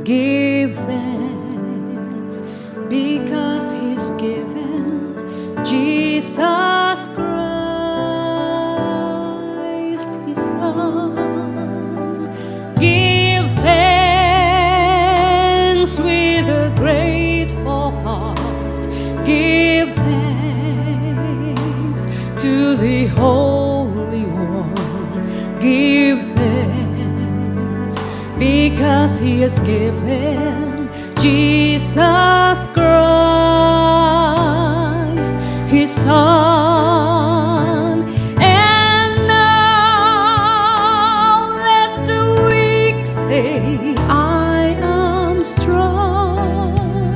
Give thanks because He's given Jesus Christ, His Son. Give thanks with a grateful heart. Give thanks to the Holy One. Give thanks because He has given Jesus Christ, His Son. And now let the weak say, I am strong.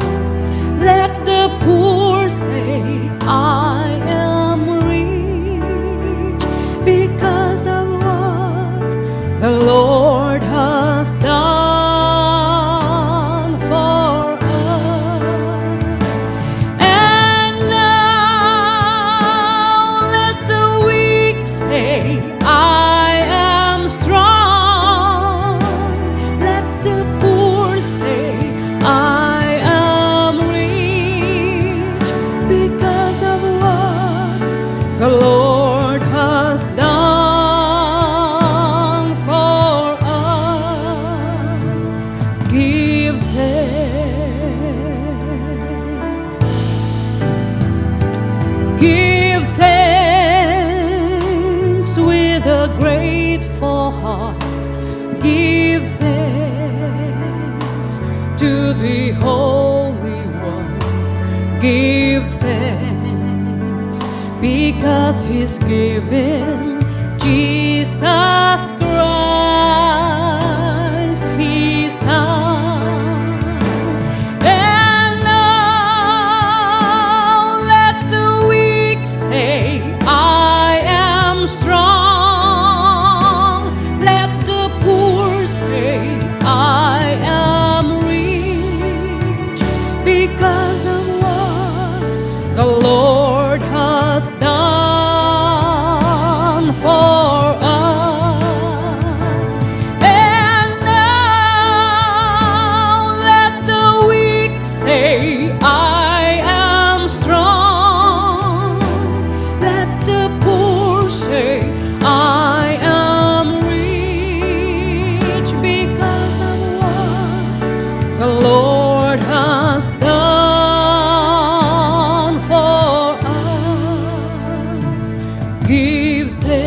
Let the poor say, I am rich, because of what the Lord has done for us. And now let the weak say, I am strong. Let the poor say, I am rich, because of what the Lord has done for us. Give thanks. Give thanks with a grateful heart. Give thanks to the Holy One. Give thanks because He's given Jesus Christ, His Son. And now let the weak say, I am strong. Let the poor say, I am rich, because of what the Lord has done for us. And now let the weak say, I am strong. Let the poor say, I am rich, because of what the Lord has done for us. Give thanks.